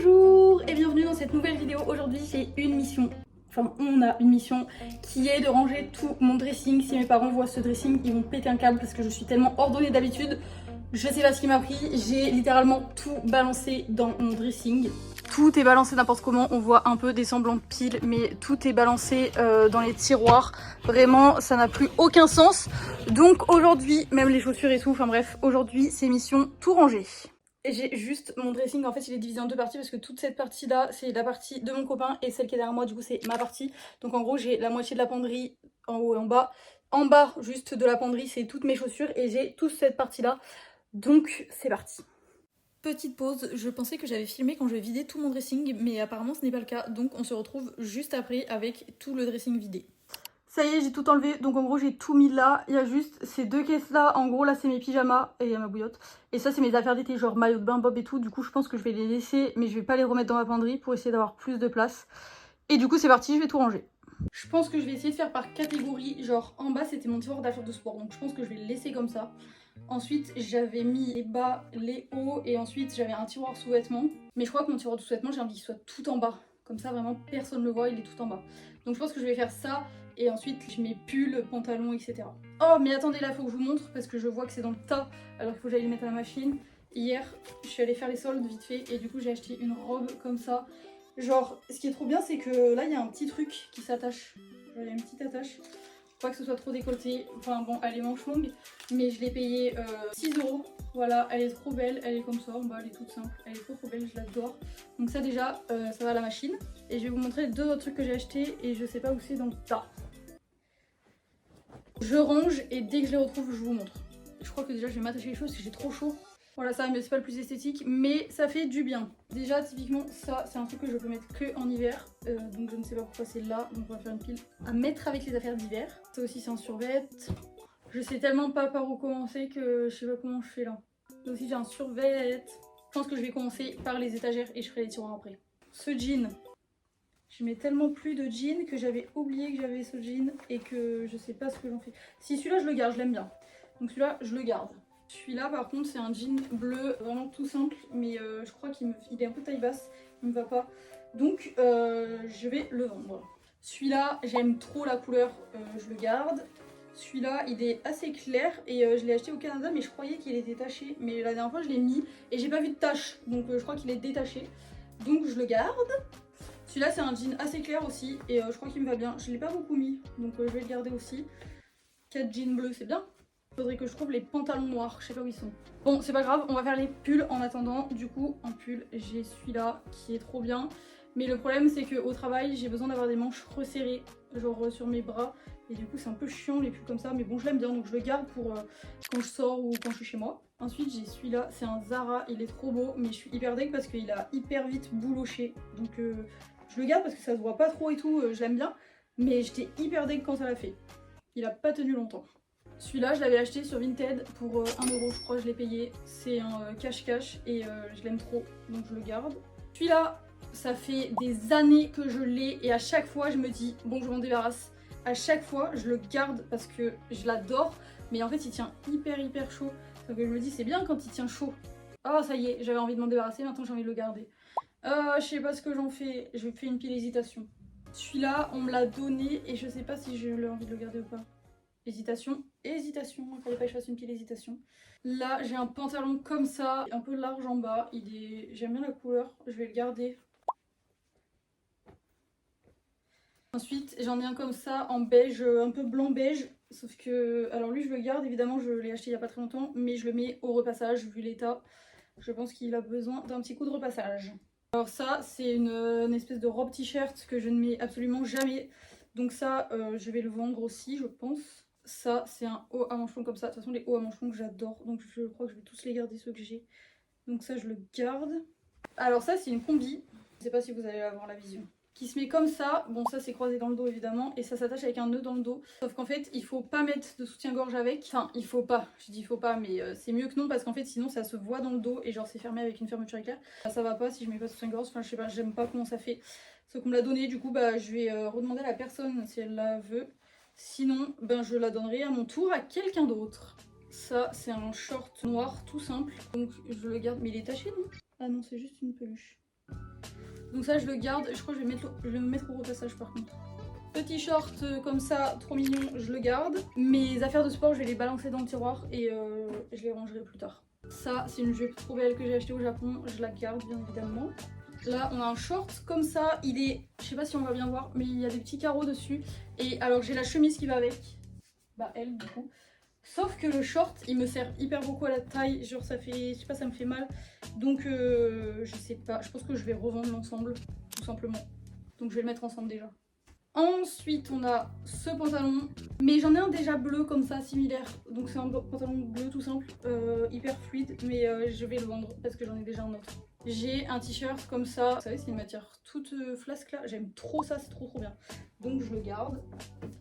Bonjour et bienvenue dans cette nouvelle vidéo. Aujourd'hui j'ai une mission, enfin on a une mission qui est de ranger tout mon dressing. Si mes parents voient ce dressing, ils vont péter un câble parce que je suis tellement ordonnée d'habitude. Je sais pas ce qui m'a pris, j'ai littéralement tout balancé dans mon dressing. Tout est balancé n'importe comment, on voit un peu des semblants de piles, mais tout est balancé dans les tiroirs. Vraiment, ça n'a plus aucun sens. Donc aujourd'hui, même les chaussures et tout, enfin bref, aujourd'hui c'est mission tout ranger. Et j'ai juste mon dressing, en fait il est divisé en deux parties parce que toute cette partie là c'est la partie de mon copain et celle qui est derrière moi du coup c'est ma partie. Donc en gros j'ai la moitié de la penderie en haut et en bas. En bas juste de la penderie c'est toutes mes chaussures et j'ai toute cette partie là. Donc c'est parti. Petite pause, je pensais que j'avais filmé quand je vidais tout mon dressing mais apparemment ce n'est pas le cas. Donc on se retrouve juste après avec tout le dressing vidé. Ça y est, j'ai tout enlevé, donc en gros j'ai tout mis là. Il y a juste ces deux caisses là, en gros là c'est mes pyjamas et il y a ma bouillotte. Et ça c'est mes affaires d'été, genre maillot de bain, bob et tout. Du coup je pense que je vais les laisser, mais je vais pas les remettre dans ma penderie pour essayer d'avoir plus de place. Et du coup c'est parti, je vais tout ranger. Je pense que je vais essayer de faire par catégorie, genre en bas c'était mon tiroir d'affaires de sport, donc je pense que je vais le laisser comme ça. Ensuite j'avais mis les bas, les hauts et ensuite j'avais un tiroir sous-vêtements. Mais je crois que mon tiroir de sous-vêtements j'ai envie qu'il soit tout en bas. Comme ça vraiment personne ne le voit, il est tout en bas. Donc je pense que je vais faire ça. Et ensuite je mets pull, pantalon, etc. Oh mais attendez là faut que je vous montre parce que je vois que c'est dans le tas alors qu'il faut que j'aille le mettre à la machine. Hier je suis allée faire les soldes vite fait et du coup j'ai acheté une robe comme ça. Genre ce qui est trop bien c'est que là il y a un petit truc qui s'attache. Il y a une petite attache. Faut pas que ce soit trop décolleté. Enfin bon elle est manche longue mais je l'ai payée 6 €. Voilà, elle est trop belle, elle est comme ça, en bas elle est toute simple, elle est trop belle, je l'adore. Donc ça déjà, ça va à la machine. Et je vais vous montrer deux autres trucs que j'ai achetés et je sais pas où c'est dans le tas. Je range et dès que je les retrouve, je vous montre. Je crois que déjà je vais m'attacher les choses parce que j'ai trop chaud. Voilà ça, mais c'est pas le plus esthétique, mais ça fait du bien. Déjà typiquement ça, c'est un truc que je peux mettre que en hiver, donc je ne sais pas pourquoi c'est là, donc on va faire une pile à mettre avec les affaires d'hiver. Ça aussi c'est un survêt. Je sais tellement pas par où commencer que je sais pas comment je fais là. Là aussi j'ai un survêt. Je pense que je vais commencer par les étagères et je ferai les tiroirs après. Ce jean, je mets tellement plus de jeans que j'avais oublié que j'avais ce jean et que je sais pas ce que j'en fais. Si celui-là je le garde, je l'aime bien. Donc celui-là je le garde. Celui-là par contre c'est un jean bleu vraiment tout simple mais je crois qu'il est un peu taille basse, il me va pas. Donc je vais le vendre. Celui-là j'aime trop la couleur, je le garde. Celui-là il est assez clair et je l'ai acheté au Canada mais je croyais qu'il était taché. Mais la dernière fois je l'ai mis et j'ai pas vu de tache donc je crois qu'il est détaché. Donc je le garde. Celui-là c'est un jean assez clair aussi et je crois qu'il me va bien. Je l'ai pas beaucoup mis donc je vais le garder aussi. 4 jeans bleus c'est bien. Faudrait que je trouve les pantalons noirs, je sais pas où ils sont. Bon c'est pas grave, on va faire les pulls en attendant. Du coup en pull j'ai celui-là qui est trop bien. Mais le problème c'est qu'au travail j'ai besoin d'avoir des manches resserrées, genre sur mes bras. Et du coup c'est un peu chiant les pulls comme ça, mais bon je l'aime bien donc je le garde pour quand je sors ou quand je suis chez moi. Ensuite j'ai celui-là, c'est un Zara, il est trop beau mais je suis hyper deg parce qu'il a hyper vite bouloché. Donc je le garde parce que ça se voit pas trop et tout, je l'aime bien. Mais j'étais hyper deg quand ça l'a fait. Il a pas tenu longtemps. Celui-là je l'avais acheté sur Vinted pour 1 € je crois, je l'ai payé. C'est un cache-cache et je l'aime trop donc je le garde. Celui-là ça fait des années que je l'ai et à chaque fois je me dis bon je m'en débarrasse. À chaque fois je le garde parce que je l'adore mais en fait il tient hyper chaud. Donc je me dis c'est bien quand il tient chaud. Oh ça y est, j'avais envie de m'en débarrasser, maintenant j'ai envie de le garder. Je sais pas ce que j'en fais, je fais une pile hésitation. Celui-là on me l'a donné et je sais pas si j'ai envie de le garder ou pas. Hésitation, hésitation, il fallait pas que je fasse une pile hésitation. Là j'ai un pantalon comme ça, un peu large en bas, j'aime bien la couleur, je vais le garder. Ensuite j'en ai un comme ça en beige, un peu blanc beige, sauf que, alors lui je le garde évidemment, je l'ai acheté il y a pas très longtemps, mais je le mets au repassage vu l'état, je pense qu'il a besoin d'un petit coup de repassage. Alors ça c'est une espèce de robe t-shirt que je ne mets absolument jamais, donc ça je vais le vendre aussi je pense. Ça c'est un haut à manches longues comme ça, de toute façon les hauts à manches longues j'adore, donc je crois que je vais tous les garder ceux que j'ai. Donc ça je le garde. Alors ça c'est une combi, je sais pas si vous allez avoir la vision. Qui se met comme ça, bon ça c'est croisé dans le dos évidemment, et ça s'attache avec un nœud dans le dos. Sauf qu'en fait il faut pas mettre de soutien-gorge avec, enfin il faut pas, je dis il faut pas mais c'est mieux que non parce qu'en fait sinon ça se voit dans le dos et genre c'est fermé avec une fermeture éclair. Ça va pas si je mets pas de soutien-gorge, enfin je sais pas, j'aime pas comment ça fait. Sauf qu'on me l'a donné, du coup bah je vais redemander à la personne si elle la veut. Sinon ben je la donnerai à mon tour à quelqu'un d'autre. Ça c'est un short noir tout simple, donc je le garde, mais il est taché non? Ah non c'est juste une peluche. Donc ça je le garde, je crois que je vais me mettre au repassage par contre. Petit short comme ça, trop mignon, je le garde. Mes affaires de sport, je vais les balancer dans le tiroir et je les rangerai plus tard. Ça, c'est une jupe trop belle que j'ai achetée au Japon, je la garde bien évidemment. Là, on a un short comme ça, il est, je sais pas si on va bien voir, mais il y a des petits carreaux dessus. Et alors j'ai la chemise qui va avec, bah elle du coup. Sauf que le short, il me sert hyper beaucoup à la taille, genre ça fait, je sais pas, ça me fait mal. Donc je sais pas, je pense que je vais revendre l'ensemble, tout simplement. Donc je vais le mettre ensemble déjà. Ensuite, on a ce pantalon, mais j'en ai un déjà bleu comme ça, similaire. Donc c'est un pantalon bleu tout simple, hyper fluide, mais je vais le vendre parce que j'en ai déjà un autre. J'ai un t-shirt comme ça, vous savez c'est une matière toute flasque là, j'aime trop ça, c'est trop bien. Donc je le garde.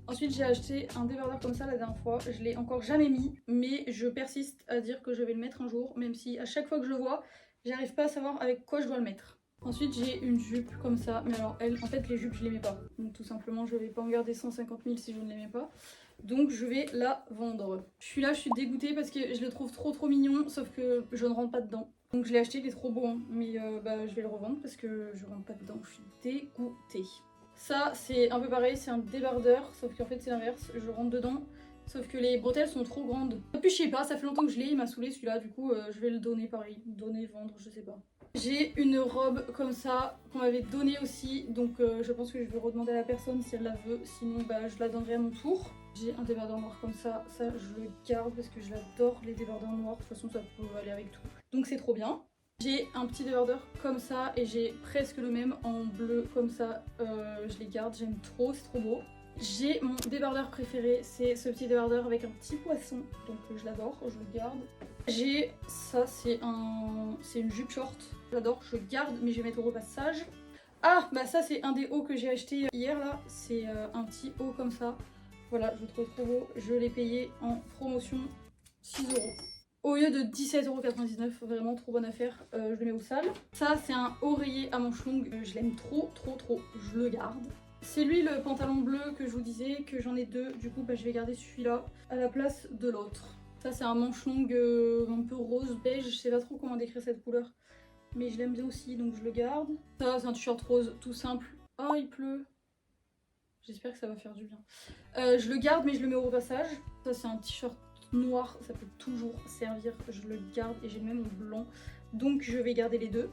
Ensuite j'ai acheté un débardeur comme ça la dernière fois, je l'ai encore jamais mis, mais je persiste à dire que je vais le mettre un jour, même si à chaque fois que je le vois, j'arrive pas à savoir avec quoi je dois le mettre. Ensuite j'ai une jupe comme ça, mais alors elle, en fait les jupes je les mets pas, donc tout simplement je vais pas en garder 150 000 si je ne les mets pas. Donc je vais la vendre. Je suis dégoûtée parce que je le trouve trop mignon, sauf que je ne rentre pas dedans. Donc je l'ai acheté, il est trop beau, hein, mais bah, je vais le revendre parce que je rentre pas dedans, je suis dégoûtée. Ça c'est un peu pareil, c'est un débardeur, sauf qu'en fait c'est l'inverse, je rentre dedans. Sauf que les bretelles sont trop grandes. Et puis je sais pas, ça fait longtemps que je l'ai, il m'a saoulé celui-là, du coup je vais le donner pareil. Donner, vendre, je sais pas. J'ai une robe comme ça qu'on m'avait donnée aussi, donc je pense que je vais redemander à la personne si elle la veut, sinon bah, je la donnerai à mon tour. J'ai un débardeur noir comme ça je le garde parce que je l'adore les débardeurs noirs, de toute façon ça peut aller avec tout. Donc c'est trop bien. J'ai un petit débardeur comme ça et j'ai presque le même en bleu comme ça, je les garde, j'aime trop, c'est trop beau. J'ai mon débardeur préféré, c'est ce petit débardeur avec un petit poisson, donc je l'adore, je le garde. J'ai ça, c'est une jupe short, j'adore, je garde mais je vais mettre au repassage. Ah bah ça c'est un des hauts que j'ai acheté hier là, c'est un petit haut comme ça. Voilà, je le trouve trop beau, je l'ai payé en promotion 6 € au lieu de 17,99 €, vraiment trop bonne affaire, je le mets au sale. Ça c'est un oreiller à manches longues, je l'aime trop, je le garde. C'est lui le pantalon bleu que je vous disais, que j'en ai deux, du coup bah, je vais garder celui-là à la place de l'autre. Ça c'est un manche longue un peu rose beige, je sais pas trop comment décrire cette couleur, mais je l'aime bien aussi donc je le garde. Ça c'est un t-shirt rose tout simple. Oh il pleut. J'espère que ça va faire du bien. Je le garde mais je le mets au repassage. Ça c'est un t-shirt noir, ça peut toujours servir, je le garde et j'ai le même en blanc. Donc je vais garder les deux.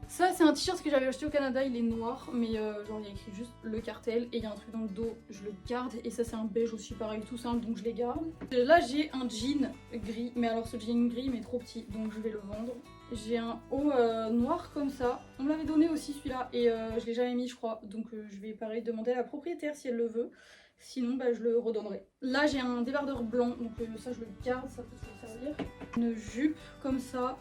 Ça c'est un t-shirt que j'avais acheté au Canada, il est noir mais genre il y a écrit juste le cartel et il y a un truc dans le dos, je le garde. Et ça c'est un beige aussi pareil tout simple donc je les garde. Là j'ai un jean gris, mais alors ce jean gris mais trop petit donc je vais le vendre. J'ai un haut noir comme ça, on me l'avait donné aussi celui-là et je l'ai jamais mis je crois, donc je vais pareil demander à la propriétaire si elle le veut, sinon bah, je le redonnerai. Là j'ai un débardeur blanc, donc ça je le garde, ça peut se servir. Une jupe comme ça,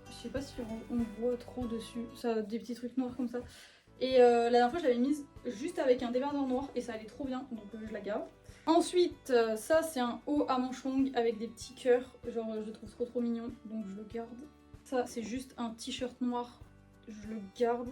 je sais pas si on voit trop dessus, ça a des petits trucs noirs comme ça. Et la dernière fois je l'avais mise juste avec un débardeur noir et ça allait trop bien, donc je la garde. Ensuite, ça c'est un haut à manches longues avec des petits cœurs, genre je le trouve trop mignon, donc je le garde. Ça c'est juste un t-shirt noir, je le garde.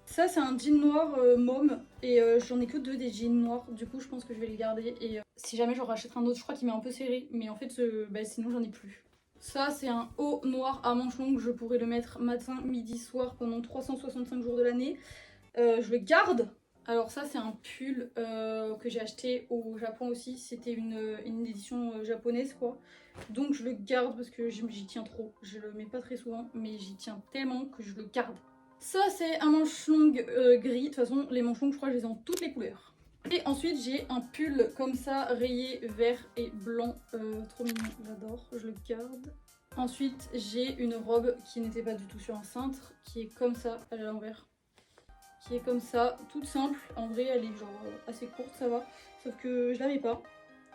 Ça c'est un jean noir môme et j'en ai que deux des jeans noirs, du coup je pense que je vais les garder et si jamais j'en rachèterai un autre, je crois qu'il m'est un peu serré, mais en fait bah, sinon j'en ai plus. Ça c'est un haut noir à manches longues, je pourrais le mettre matin, midi, soir pendant 365 jours de l'année. Je le garde. Alors ça c'est un pull que j'ai acheté au Japon aussi, c'était une édition japonaise quoi. Donc je le garde parce que j'y tiens trop, je le mets pas très souvent mais j'y tiens tellement que je le garde. Ça c'est un manche longue gris, de toute façon les manches longues je crois que je les ai en toutes les couleurs. Et ensuite j'ai un pull comme ça rayé vert et blanc, trop mignon, j'adore, je le garde. Ensuite j'ai une robe qui n'était pas du tout sur un cintre, qui est comme ça, elle est à l'envers. Qui est comme ça, toute simple. En vrai, elle est genre assez courte, ça va. Sauf que je la mets pas.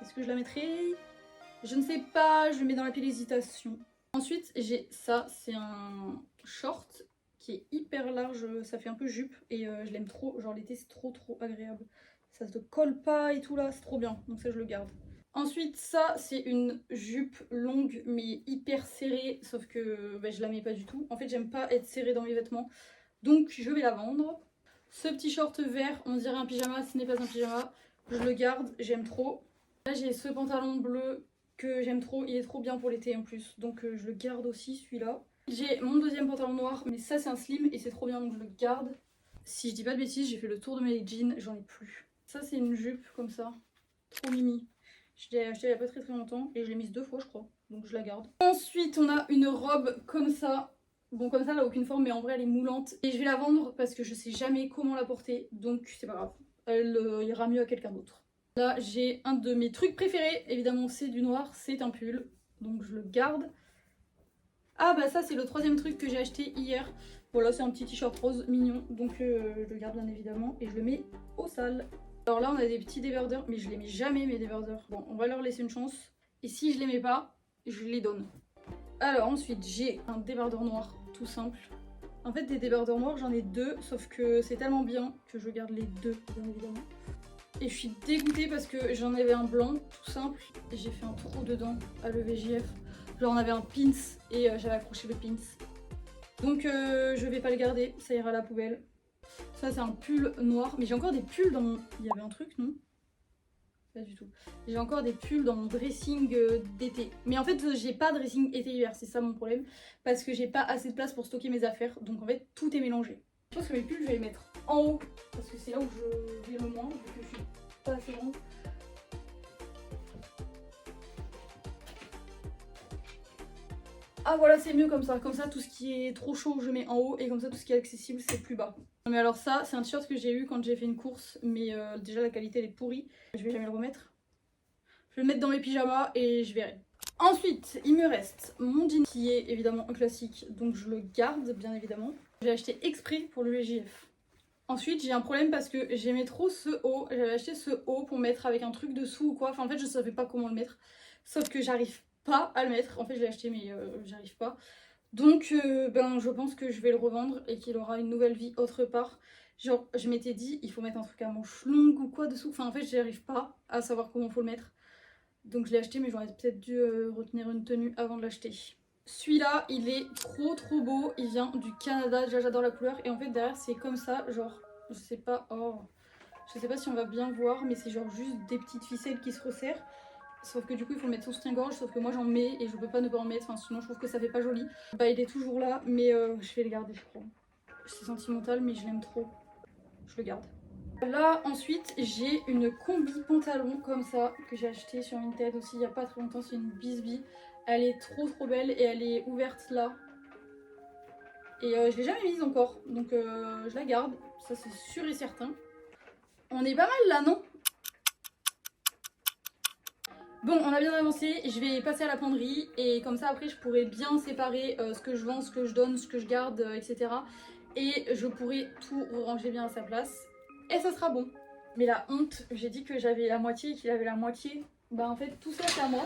Est-ce que je la mettrai? Je ne sais pas, je le mets dans la pile hésitation. Ensuite, j'ai ça, c'est un short qui est hyper large, ça fait un peu jupe et je l'aime trop. Genre l'été, c'est trop agréable. Ça se colle pas et tout là, c'est trop bien. Donc ça, je le garde. Ensuite, ça, c'est une jupe longue mais hyper serrée, sauf que bah, je la mets pas du tout. En fait, j'aime pas être serrée dans mes vêtements. Donc je vais la vendre. Ce petit short vert, on dirait un pyjama, ce n'est pas un pyjama. Je le garde, j'aime trop. Là j'ai ce pantalon bleu que j'aime trop, il est trop bien pour l'été en plus. Donc je le garde aussi celui-là. J'ai mon deuxième pantalon noir, mais ça c'est un slim et c'est trop bien donc je le garde. Si je dis pas de bêtises, j'ai fait le tour de mes jeans, j'en ai plus. Ça c'est une jupe comme ça, trop mimi. Je l'ai acheté il y a pas très longtemps et je l'ai mise 2 fois je crois, donc je la garde. Ensuite on a une robe comme ça. Bon comme ça elle a aucune forme mais en vrai elle est moulante. Et je vais la vendre parce que je sais jamais comment la porter, donc c'est pas grave. Elle ira mieux à quelqu'un d'autre. Là j'ai un de mes trucs préférés, évidemment c'est du noir, c'est un pull, donc je le garde. Ah bah ça c'est le troisième truc que j'ai acheté hier. Voilà c'est un petit t-shirt rose mignon, donc je le garde bien évidemment et je le mets au sale. Alors là on a des petits débardeurs, mais je les mets jamais mes débardeurs. Bon on va leur laisser une chance. Et si je les mets pas, je les donne. Alors ensuite j'ai un débardeur noir tout simple. En fait des débardeurs noirs j'en ai 2, sauf que c'est tellement bien que je garde les 2 bien évidemment. Et je suis dégoûtée parce que j'en avais un blanc tout simple et j'ai fait un trou dedans à l'EVJF. Genre on avait un pins et j'avais accroché le pins. Donc je vais pas le garder, ça ira à la poubelle. Ça c'est un pull noir, mais j'ai encore des pulls dans mon... Il y avait un truc non? Pas du tout. J'ai encore des pulls dans mon dressing d'été. Mais en fait j'ai pas de dressing été-hiver, c'est ça mon problème. Parce que j'ai pas assez de place pour stocker mes affaires, donc en fait tout est mélangé. Je pense que mes pulls je vais les mettre en haut, parce que c'est là où je vais le moins, vu que je suis pas assez grande. Ah voilà c'est mieux comme ça tout ce qui est trop chaud je mets en haut et comme ça tout ce qui est accessible c'est plus bas. Mais alors ça c'est un t-shirt que j'ai eu quand j'ai fait une course mais déjà la qualité elle est pourrie. Je vais jamais le remettre. Je vais le mettre dans mes pyjamas et je verrai. Ensuite il me reste mon jean qui est évidemment un classique donc je le garde bien évidemment. J'ai acheté exprès pour le VJF. Ensuite j'ai un problème parce que j'aimais trop ce haut. J'avais acheté ce haut pour mettre avec un truc dessous ou quoi. Enfin en fait je savais pas comment le mettre. Sauf que j'arrive pas à le mettre. En fait je l'ai acheté mais j'arrive pas. Donc ben je pense que je vais le revendre et qu'il aura une nouvelle vie autre part. Genre je m'étais dit il faut mettre un truc à manches longues ou quoi dessous. Enfin en fait j'arrive pas à savoir comment faut le mettre. Donc je l'ai acheté mais j'aurais peut-être dû retenir une tenue avant de l'acheter. Celui-là il est trop beau. Il vient du Canada. Déjà j'adore la couleur. Et en fait derrière c'est comme ça. Genre je sais pas. Oh, je sais pas si on va bien voir mais c'est genre juste des petites ficelles qui se resserrent. Sauf que du coup il faut le mettre sous soutien-gorge, sauf que moi j'en mets et je peux pas ne pas en mettre, enfin sinon je trouve que ça fait pas joli. Bah il est toujours là mais je vais le garder je crois. C'est sentimental mais je l'aime trop. Je le garde. Là ensuite j'ai une combi pantalon comme ça que j'ai acheté sur Vinted aussi il y a pas très longtemps, c'est une Bisbee. Elle est trop belle et elle est ouverte là. Et je l'ai jamais mise encore donc je la garde, ça c'est sûr et certain. On est pas mal là non? Bon, on a bien avancé, je vais passer à la penderie et comme ça après je pourrai bien séparer ce que je vends, ce que je donne, ce que je garde, etc. Et je pourrai tout ranger bien à sa place et ça sera bon. Mais la honte, j'ai dit que j'avais la moitié et qu'il avait la moitié. Bah en fait tout ça c'est à moi.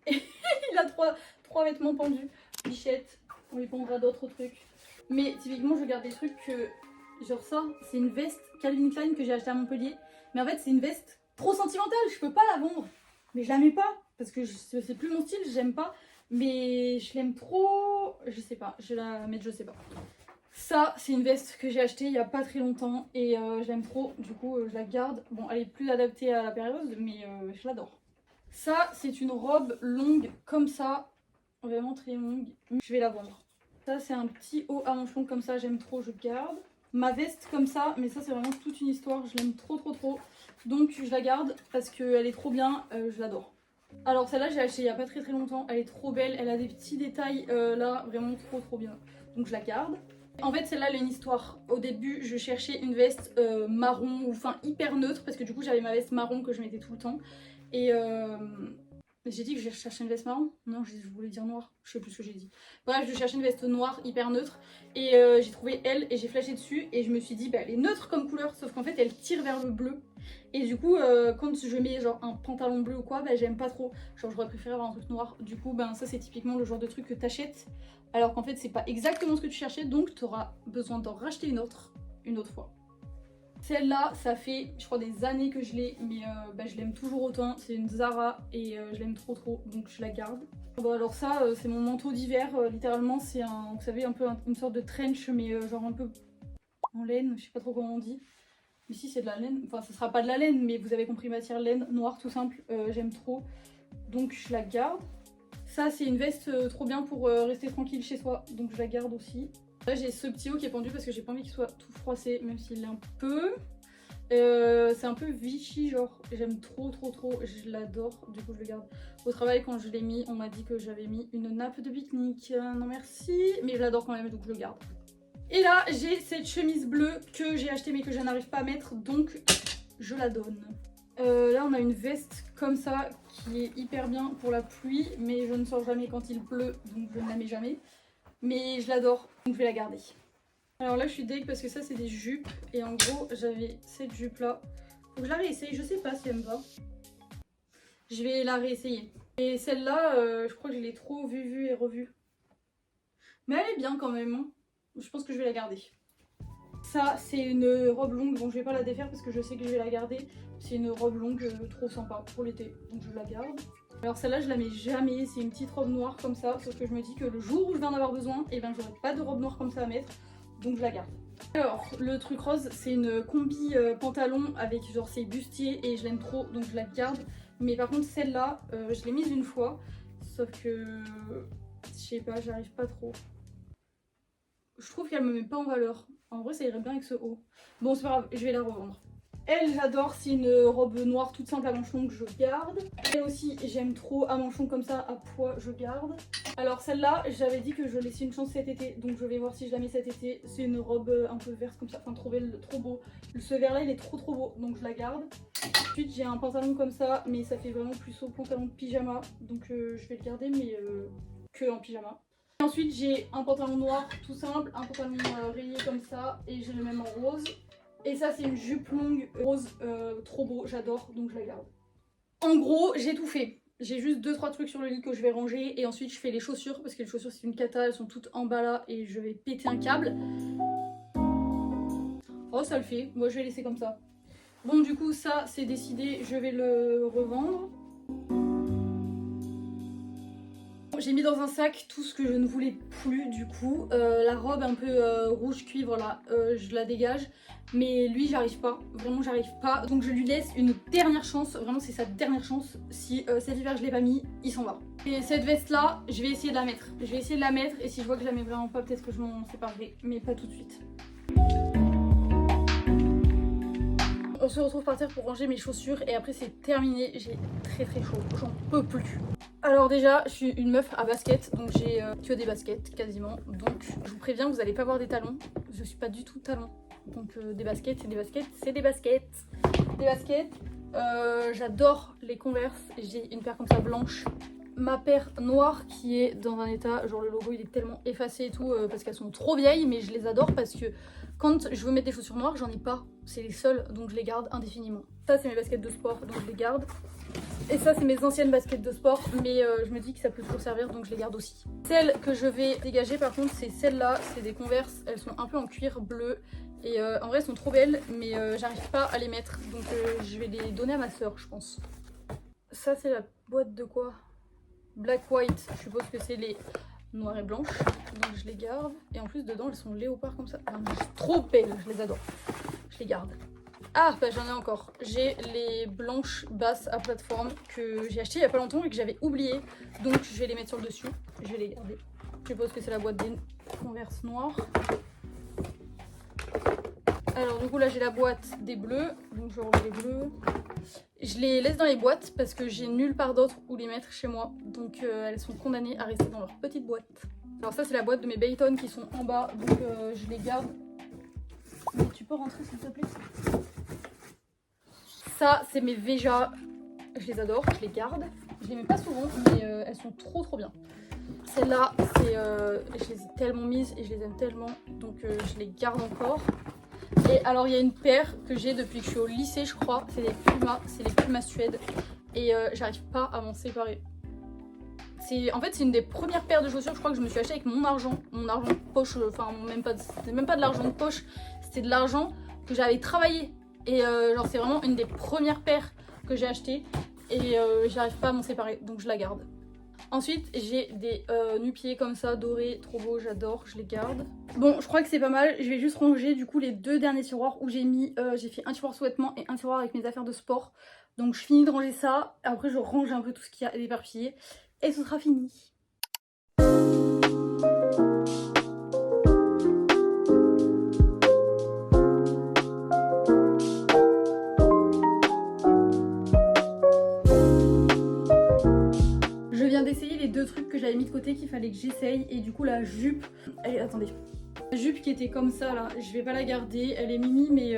Et il a trois vêtements pendus. Bichette, on lui pondra d'autres trucs. Mais typiquement je garde des trucs que... Genre ça, c'est une veste Calvin Klein que j'ai achetée à Montpellier. Mais en fait c'est une veste trop sentimentale, je peux pas la vendre. Mais je la mets pas, parce que c'est plus mon style, j'aime pas. Mais je l'aime trop, je sais pas, je vais la mettre, je sais pas. Ça, c'est une veste que j'ai achetée il y a pas très longtemps et je l'aime trop, du coup je la garde. Bon, elle est plus adaptée à la période, mais je l'adore. Ça, c'est une robe longue comme ça, vraiment très longue. Je vais la vendre. Ça, c'est un petit haut à manches longues comme ça, j'aime trop, je garde. Ma veste comme ça, mais ça c'est vraiment toute une histoire, je l'aime trop. Donc je la garde parce qu'elle est trop bien, je l'adore. Alors celle-là j'ai acheté il y a pas très longtemps, elle est trop belle, elle a des petits détails là, vraiment trop bien. Donc je la garde. En fait celle-là elle a une histoire. Au début je cherchais une veste marron ou enfin hyper neutre parce que du coup j'avais ma veste marron que je mettais tout le temps. Et j'ai dit que je cherchais une veste marron? Non, je voulais dire noire. Je sais plus ce que j'ai dit. Bref, je cherchais une veste noire hyper neutre. Et j'ai trouvé elle et j'ai flashé dessus. Et je me suis dit, bah elle est neutre comme couleur. Sauf qu'en fait, elle tire vers le bleu. Et du coup, quand je mets genre un pantalon bleu ou quoi, bah j'aime pas trop. Genre, j'aurais préféré avoir un truc noir. Du coup, ben ça, c'est typiquement le genre de truc que t'achètes. Alors qu'en fait, c'est pas exactement ce que tu cherchais. Donc, t'auras besoin d'en racheter une autre fois. Celle-là, ça fait, je crois, des années que je l'ai, mais bah, je l'aime toujours autant. C'est une Zara et je l'aime trop, donc je la garde. Bon, alors ça, c'est mon manteau d'hiver. Littéralement, c'est un, vous savez, un peu une sorte de trench, mais genre un peu en laine. Je sais pas trop comment on dit. Mais si, c'est de la laine. Enfin, ce sera pas de la laine, mais vous avez compris, matière laine, noire, tout simple. J'aime trop, donc je la garde. Ça c'est une veste trop bien pour rester tranquille chez soi, donc je la garde aussi. Là j'ai ce petit haut qui est pendu parce que j'ai pas envie qu'il soit tout froissé, même s'il l'est un peu. C'est un peu Vichy genre, j'aime trop, je l'adore, du coup je le garde. Au travail quand je l'ai mis, on m'a dit que j'avais mis une nappe de pique-nique, non merci, mais je l'adore quand même donc je le garde. Et là j'ai cette chemise bleue que j'ai achetée mais que je n'arrive pas à mettre, donc je la donne. Là on a une veste comme ça qui est hyper bien pour la pluie, mais je ne sors jamais quand il pleut, donc je ne la mets jamais. Mais je l'adore, donc je vais la garder. Alors là je suis deg parce que ça c'est des jupes, et en gros j'avais cette jupe là. Faut que je la réessaye, je sais pas si elle me va. Je vais la réessayer. Et celle-là, je crois que je l'ai trop vue et revue. Mais elle est bien quand même, hein. Je pense que je vais la garder. Ça c'est une robe longue, bon je vais pas la défaire parce que je sais que je vais la garder. C'est une robe longue trop sympa pour l'été, donc je la garde. Alors celle-là je la mets jamais, c'est une petite robe noire comme ça, sauf que je me dis que le jour où je vais en avoir besoin, et ben j'aurai pas de robe noire comme ça à mettre, donc je la garde. Alors le truc rose c'est une combi pantalon avec genre c'est bustier et je l'aime trop donc je la garde. Mais par contre celle-là je l'ai mise une fois, sauf que je sais pas, j'arrive pas trop. Je trouve qu'elle me met pas en valeur. En vrai ça irait bien avec ce haut. Bon c'est pas grave, je vais la revendre. Elle j'adore, c'est une robe noire toute simple à manches longues, je garde. Elle aussi j'aime trop à manches longues comme ça, à poids, je garde. Alors celle-là j'avais dit que je laissais une chance cet été, donc je vais voir si je la mets cet été. C'est une robe un peu verte comme ça, enfin trop belle, trop beau. Ce vert là il est trop beau, donc je la garde. Ensuite j'ai un pantalon comme ça, mais ça fait vraiment plus au pantalon de pyjama, donc je vais le garder mais que en pyjama. Et ensuite j'ai un pantalon noir tout simple, un pantalon rayé comme ça, et j'ai le même en rose. Et ça c'est une jupe longue rose, trop beau, j'adore, donc je la garde. En gros j'ai tout fait. J'ai juste 2-3 trucs sur le lit que je vais ranger, et ensuite je fais les chaussures parce que les chaussures c'est une cata, elles sont toutes en bas là et je vais péter un câble. Oh ça le fait, moi je vais laisser comme ça. Bon du coup ça c'est décidé, je vais le revendre. J'ai mis dans un sac tout ce que je ne voulais plus du coup. La robe un peu rouge cuivre là, je la dégage. Mais lui j'arrive pas, vraiment j'arrive pas. Donc je lui laisse une dernière chance, vraiment c'est sa dernière chance. Si cet hiver je l'ai pas mis, il s'en va. Et cette veste là, je vais essayer de la mettre. Je vais essayer de la mettre et si je vois que je la mets vraiment pas, peut-être que je m'en séparerai. Mais pas tout de suite. On se retrouve par terre pour ranger mes chaussures et après c'est terminé. J'ai très chaud, j'en peux plus. Alors déjà, je suis une meuf à basket, donc j'ai que des baskets quasiment. Donc je vous préviens, vous allez pas voir des talons. Je suis pas du tout talon. Donc des baskets, c'est des baskets, c'est des baskets. Des baskets. J'adore les Converse. J'ai une paire comme ça blanche. Ma paire noire qui est dans un état, genre le logo il est tellement effacé et tout parce qu'elles sont trop vieilles, mais je les adore parce que quand je veux mettre des chaussures noires, j'en ai pas. C'est les seules, donc je les garde indéfiniment. Ça c'est mes baskets de sport, donc je les garde. Et ça c'est mes anciennes baskets de sport, mais je me dis que ça peut toujours servir, donc je les garde aussi. Celles que je vais dégager par contre, c'est celles-là, c'est des Converse. Elles sont un peu en cuir bleu. Et en vrai elles sont trop belles, mais j'arrive pas à les mettre, donc je vais les donner à ma soeur je pense. Ça c'est la boîte de quoi? Black white, je suppose que c'est les noires et blanches, donc je les garde. Et en plus dedans elles sont léopard comme ça, enfin, trop belles, je les adore, je les garde. Ah bah j'en ai encore, j'ai les blanches basses à plateforme que j'ai acheté il y a pas longtemps et que j'avais oublié, donc je vais les mettre sur le dessus, je vais les garder. Je suppose que c'est la boîte des Converse noires. Alors du coup là j'ai la boîte des bleus, donc je remets les bleus. Je les laisse dans les boîtes parce que j'ai nulle part d'autre où les mettre chez moi. Donc elles sont condamnées à rester dans leur petite boîte. Alors ça c'est la boîte de mes Bayton qui sont en bas, donc je les garde. Mais tu peux rentrer s'il te plaît? Ça c'est mes Veja, je les adore, je les garde. Je les mets pas souvent mais elles sont trop bien. Celles-là c'est, je les ai tellement mises et je les aime tellement, donc je les garde encore. Et alors il y a une paire que j'ai depuis que je suis au lycée je crois, c'est les Puma Suède et j'arrive pas à m'en séparer. En fait c'est une des premières paires de chaussures je crois que je me suis acheté avec mon argent de poche, enfin c'était même pas de l'argent de poche, c'était de l'argent que j'avais travaillé et genre c'est vraiment une des premières paires que j'ai acheté et j'arrive pas à m'en séparer donc je la garde. Ensuite j'ai des nu-pieds comme ça dorés, trop beaux, j'adore, je les garde. Bon je crois que c'est pas mal, je vais juste ranger du coup les deux derniers tiroirs où j'ai mis, j'ai fait un tiroir sous-vêtements et un tiroir avec mes affaires de sport. Donc je finis de ranger ça, après je range un peu tout ce qu'il y a d'éparpillé et ce sera fini. que j'avais mis de côté qu'il fallait que j'essaye. Et du coup la jupe, allez attendez. La jupe qui était comme ça là, je vais pas la garder. Elle est mini mais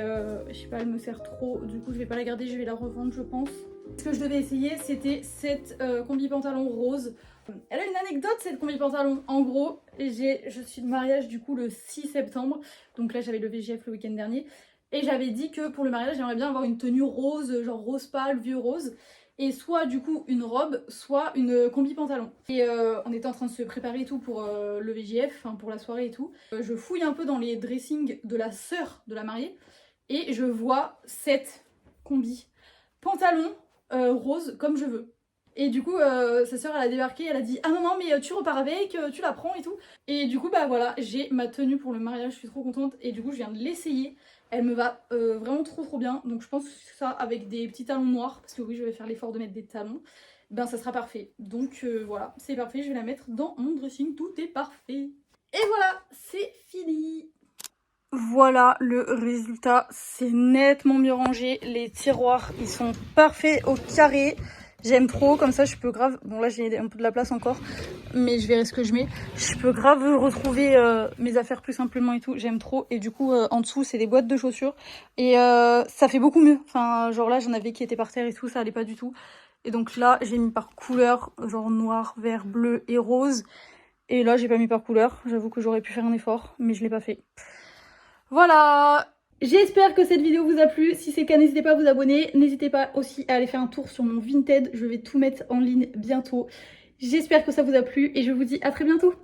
je sais pas, elle me sert trop. Du coup je vais pas la garder, je vais la revendre je pense. Ce que je devais essayer c'était cette combi pantalon rose. Elle a une anecdote cette combi pantalon. En gros, je suis de mariage du coup le 6 septembre. Donc là j'avais le VGF le week-end dernier. Et j'avais dit que pour le mariage j'aimerais bien avoir une tenue rose, genre rose pâle, vieux rose. Et soit du coup une robe, soit une combi pantalon. Et on était en train de se préparer et tout pour le VGF, enfin pour la soirée et tout. Je fouille un peu dans les dressings de la sœur de la mariée. Et je vois cette combi pantalon rose comme je veux. Et du coup sa sœur elle a débarqué, elle a dit ah maman mais tu repars avec, tu la prends et tout. Et du coup bah voilà, j'ai ma tenue pour le mariage, je suis trop contente. Et du coup je viens de l'essayer. Elle me va vraiment trop bien. Donc je pense que ça avec des petits talons noirs, parce que oui je vais faire l'effort de mettre des talons, ben ça sera parfait. Donc voilà, c'est parfait, je vais la mettre dans mon dressing, tout est parfait. Et voilà, c'est fini. Voilà le résultat, c'est nettement mieux rangé. Les tiroirs ils sont parfaits au carré. J'aime trop, comme ça je peux grave, bon là j'ai un peu de la place encore, mais je verrai ce que je mets. Je peux grave retrouver mes affaires plus simplement et tout, j'aime trop. Et du coup en dessous c'est des boîtes de chaussures et ça fait beaucoup mieux. Enfin genre là j'en avais qui étaient par terre et tout, ça allait pas du tout. Et donc là j'ai mis par couleur, genre noir, vert, bleu et rose. Et là j'ai pas mis par couleur, j'avoue que j'aurais pu faire un effort, mais je l'ai pas fait. Voilà! J'espère que cette vidéo vous a plu. Si c'est le cas, n'hésitez pas à vous abonner. N'hésitez pas aussi à aller faire un tour sur mon Vinted. Je vais tout mettre en ligne bientôt. J'espère que ça vous a plu et je vous dis à très bientôt.